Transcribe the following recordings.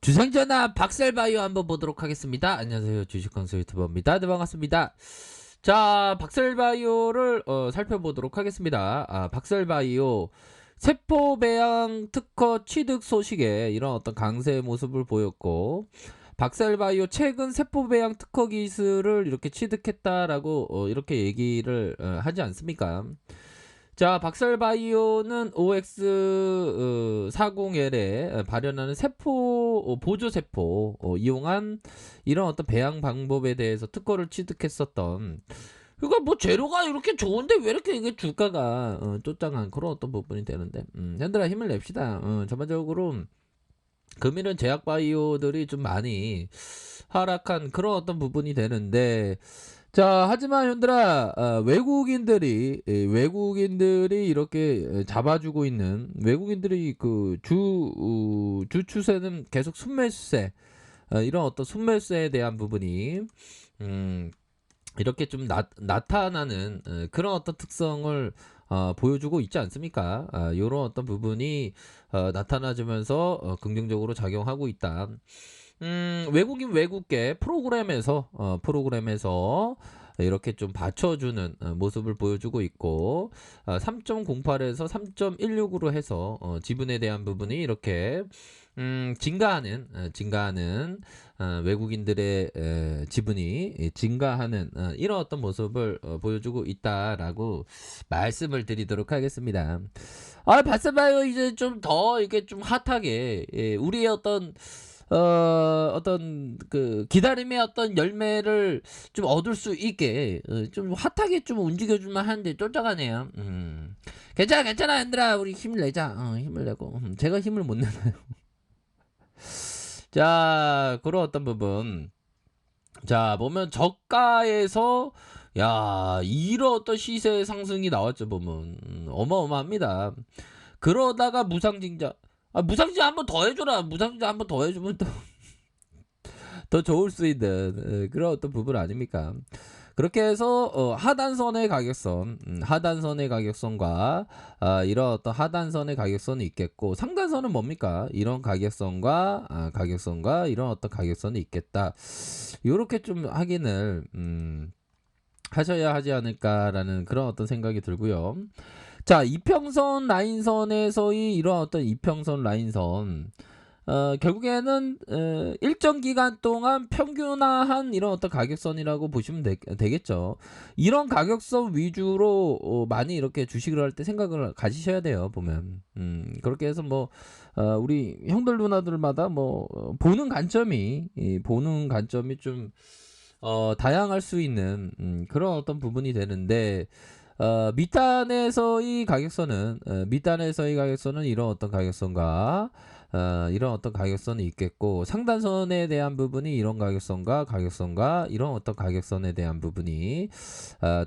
주상전화 박셀바이오 한번 보도록 하겠습니다. 안녕하세요. 주식광수 유튜버입니다. 네, 반갑습니다. 자, 박셀바이오를 살펴보도록 하겠습니다. 박셀바이오 세포 배양 특허 취득 소식에 이런 어떤 강세의 모습을 보였고, 박셀바이오 최근 세포 배양 특허 기술을 이렇게 취득했다라고 이렇게 얘기를 하지 않습니까? 자, 박셀바이오는 OX40L에 발현하는 세포 보조 세포 이용한 이런 어떤 배양 방법에 대해서 특허를 취득했었던. 그러니까 뭐 재료가 이렇게 좋은데 왜 이렇게 이게 주가가 쫓장한 그런 어떤 부분이 되는데, 현들아 힘을 냅시다. 전반적으로 금일은 제약바이오들이 좀 많이 하락한 그런 어떤 부분이 되는데, 자, 하지만 현들아, 외국인들이 이렇게 잡아주고 있는, 외국인들이 그 주 추세는 계속 순매수세, 이런 어떤 순매수세에 대한 부분이 이렇게 좀 나타나는 그런 어떤 특성을 보여주고 있지 않습니까? 이런 어떤 부분이 나타나주면서 긍정적으로 작용하고 있다. 외국인 외국계 프로그램에서 이렇게 좀 받쳐주는 모습을 보여주고 있고, 3.08에서 3.16으로 해서 지분에 대한 부분이 이렇게 증가하는 외국인들의 지분이 증가하는 이런 어떤 모습을 보여주고 있다라고 말씀을 드리도록 하겠습니다. 봤어봐요. 이제 좀 더 이게 좀 핫하게, 우리의 어떤 그 기다림의 어떤 열매를 좀 얻을 수 있게 좀 핫하게 좀 움직여줄만 하는데 쫓아가네요. 괜찮아 얘들아, 우리 힘을 내자. 힘을 내고, 제가 힘을 못 내나요? 자, 그런 어떤 부분. 자, 보면 저가에서 야, 이런 어떤 시세 상승이 나왔죠. 보면 어마어마합니다. 그러다가 무상증자, 무상증자 한번 더 해줘라. 무상증자 한번 더 해주면 또 더 좋을 수 있는 그런 어떤 부분 아닙니까? 그렇게 해서 하단선의 가격선과 이런 어떤 하단선의 가격선이 있겠고, 상단선은 뭡니까? 이런 가격선과 이런 어떤 가격선이 있겠다. 요렇게 좀 확인을 하셔야 하지 않을까라는 그런 어떤 생각이 들고요. 자, 이평선 라인선에서의 이런 어떤 이평선 라인선, 결국에는 일정 기간 동안 평균화한 이런 어떤 가격선이라고 보시면 되겠죠. 이런 가격선 위주로 많이 이렇게 주식을 할 때 생각을 가지셔야 돼요. 보면 그렇게 해서 뭐 우리 형들 누나들마다 뭐 보는 관점이 좀 다양할 수 있는 그런 어떤 부분이 되는데, 밑단에서의 가격선은 이런 어떤 가격선과 이런 어떤 가격선이 있겠고, 상단선에 대한 부분이 이런 가격선과 이런 어떤 가격선에 대한 부분이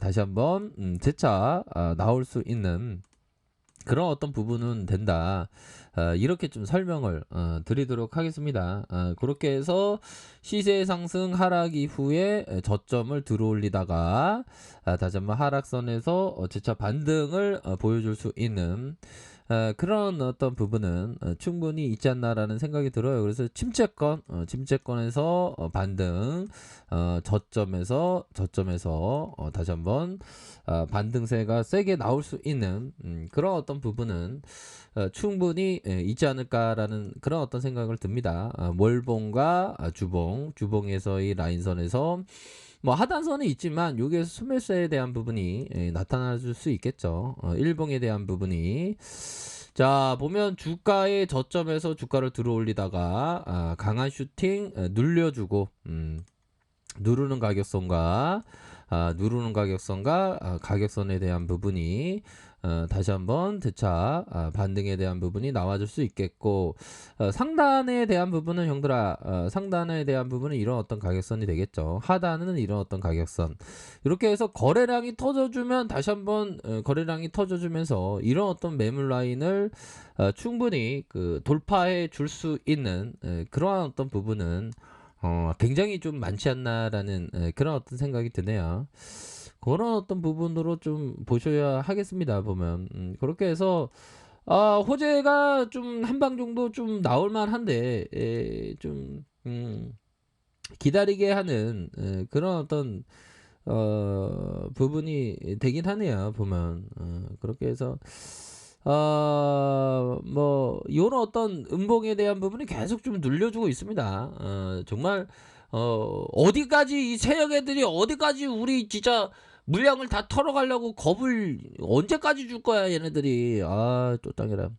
다시 한번 재차 나올 수 있는 그런 어떤 부분은 된다. 이렇게 좀 설명을 드리도록 하겠습니다. 그렇게 해서 시세 상승 하락 이후에 저점을 들어올리다가 다시 한번 하락선에서 재차 반등을 보여줄 수 있는 그런 어떤 부분은 충분히 있지 않나라는 생각이 들어요. 그래서 침체권에서 반등, 저점에서 다시 한번 반등세가 세게 나올 수 있는 그런 어떤 부분은 충분히 있지 않을까라는 그런 어떤 생각을 듭니다. 월봉과 주봉에서의 라인선에서 뭐 하단선은 있지만 여기에서 소매수에 대한 부분이 나타날 수 있겠죠. 일봉에 대한 부분이, 자, 보면 주가의 저점에서 주가를 들어올리다가 강한 슈팅 눌려주고, 누르는 가격선과 가격선에 대한 부분이 다시 한번 재차 반등에 대한 부분이 나와줄 수 있겠고, 상단에 대한 부분은 이런 어떤 가격선이 되겠죠. 하단은 이런 어떤 가격선. 이렇게 해서 거래량이 터져주면 다시 한번 거래량이 터져주면서 이런 어떤 매물 라인을 충분히 그 돌파해 줄 수 있는 그러한 어떤 부분은 굉장히 좀 많지 않나라는 그런 어떤 생각이 드네요. 그런 어떤 부분으로 좀 보셔야 하겠습니다. 보면 그렇게 해서 호재가 좀 한 방 정도 좀 나올 만한데 좀 기다리게 하는 그런 어떤 부분이 되긴 하네요 보면. 그렇게 해서 뭐 요런 어떤 음봉에 대한 부분이 계속 좀 눌려주고 있습니다. 정말 어디까지 이 세력 애들이 어디까지 우리 진짜 물량을 다 털어가려고 겁을 언제까지 줄 거야 얘네들이. 또 땅이라.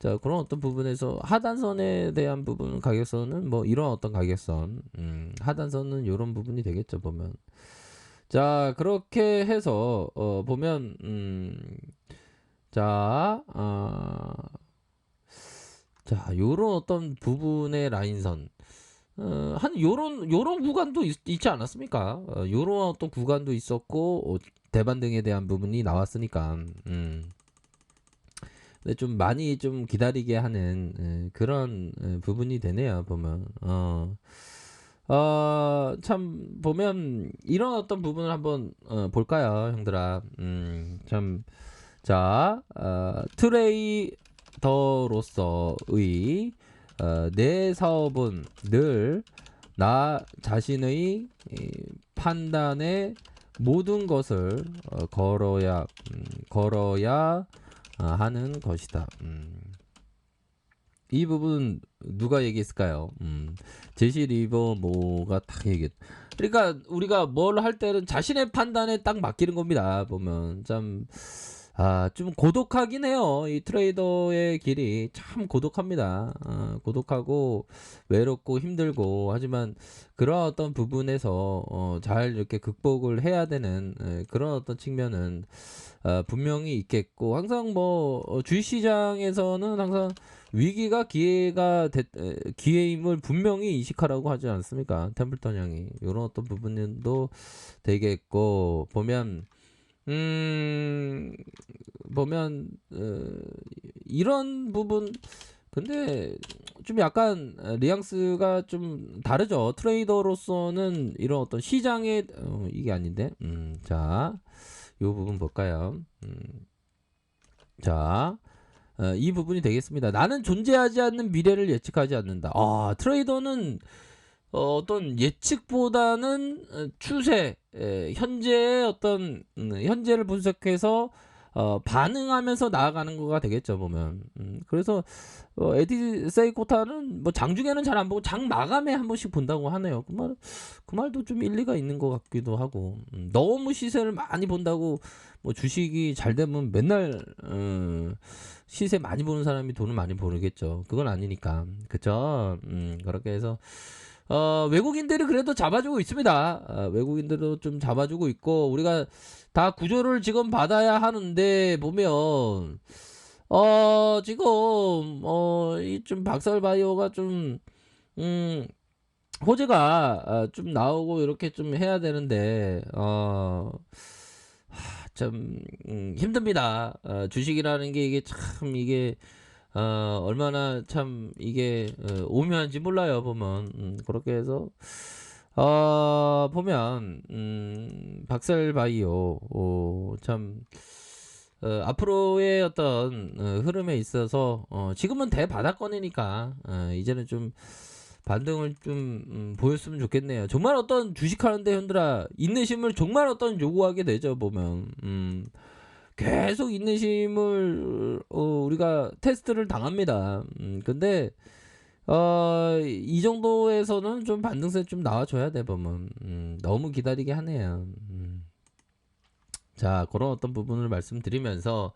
자 그런 어떤 부분에서 하단선에 대한 부분 가격선은 뭐 이런 어떤 가격선, 하단선은 요런 부분이 되겠죠 보면. 자 그렇게 해서 보면 자 자 요런 어떤 부분의 라인선, 한 요런 구간도 있지 않았습니까? 요런 어떤 구간도 있었고 대반 등에 대한 부분이 나왔으니까. 근데 좀 많이 좀 기다리게 하는 그런 부분이 되네요 보면. 참 보면 이런 어떤 부분을 한번 볼까요 형들아. 참 자 트레이더로서의 내 사업은 늘 나 자신의 판단에 모든 것을 걸어야 하는 것이다. 이 부분 누가 얘기했을까요? 제시 리버모가 딱 얘기했. 그러니까 우리가 뭘 할 때는 자신의 판단에 딱 맡기는 겁니다. 보면 참 좀 고독하긴 해요. 이 트레이더의 길이 참 고독합니다. 고독하고 외롭고 힘들고 하지만 그런 어떤 부분에서 잘 이렇게 극복을 해야 되는 그런 어떤 측면은 분명히 있겠고, 항상 뭐 주식시장에서는 항상 위기가 기회임을 분명히 인식하라고 하지 않습니까? 템플턴 형이 이런 어떤 부분도 되겠고, 보면 이런 부분. 근데 좀 약간 뉘앙스가 좀 다르죠. 트레이더로서는 이런 어떤 시장의 이게 아닌데. 자, 요 부분 볼까요? 자, 이 부분이 되겠습니다. 나는 존재하지 않는 미래를 예측하지 않는다. 트레이더는 어떤 예측보다는 추세, 현재의 어떤 현재를 분석해서 반응하면서 나아가는 거가 되겠죠 보면. 그래서 에디 세이코타는 뭐 장중에는 잘 안 보고 장 마감에 한 번씩 본다고 하네요. 그 말도 좀 일리가 있는 것 같기도 하고. 너무 시세를 많이 본다고 뭐 주식이 잘 되면 맨날 시세 많이 보는 사람이 돈을 많이 벌겠죠. 그건 아니니까. 그쵸? 그렇게 해서 외국인들이 그래도 잡아주고 있습니다. 외국인들도 좀 잡아주고 있고, 우리가 다 구조를 지금 받아야 하는데, 보면, 지금, 이 좀 박살바이오가 좀, 호재가 좀 나오고 이렇게 좀 해야 되는데, 참, 힘듭니다. 주식이라는 게 이게 참, 이게, 얼마나 참 이게 오묘한지 몰라요 보면. 그렇게 해서 보면 박셀바이오 참 앞으로의 어떤 흐름에 있어서 지금은 대바닥권이니까 이제는 좀 반등을 좀 보였으면 좋겠네요. 정말 어떤 주식하는데 현들아 인내심을 정말 어떤 요구하게 되죠 보면. 계속 인내심을 우리가 테스트를 당합니다. 근데 이 정도에서는 좀 반등세 좀 나와줘야 돼 보면. 너무 기다리게 하네요. 자 그런 어떤 부분을 말씀드리면서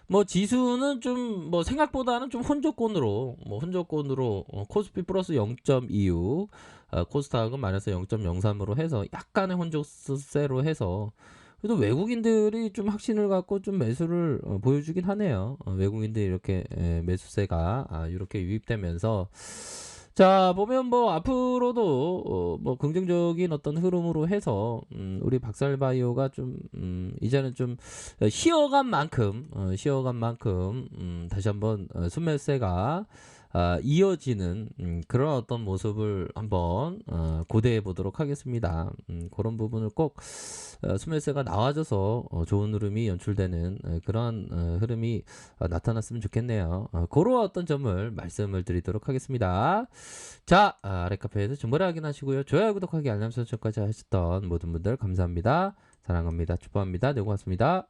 뭐 지수는 좀 뭐 생각보다는 좀 혼조권으로 코스피 플러스 0.26, 코스닥은 마이너스 0.03으로 해서 약간의 혼조세로 해서 그래도 외국인들이 좀 확신을 갖고 좀 매수를 보여주긴 하네요. 외국인들이 이렇게 매수세가 이렇게 유입되면서 자 보면 뭐 앞으로도 뭐 긍정적인 어떤 흐름으로 해서 우리 박살바이오가 좀 이제는 좀 쉬어간 만큼 다시 한번 순매수세가 이어지는 그런 어떤 모습을 한번 고대해 보도록 하겠습니다. 그런 부분을 꼭 스멜세가 나와줘서 좋은 흐름이 연출되는 그런 흐름이 나타났으면 좋겠네요. 그런 어떤 점을 말씀을 드리도록 하겠습니다. 자, 아랫카페에서 정보를 확인하시고요. 좋아요, 구독하기, 알람 설정까지 하셨던 모든 분들 감사합니다. 사랑합니다. 축복합니다. 네, 고맙습니다.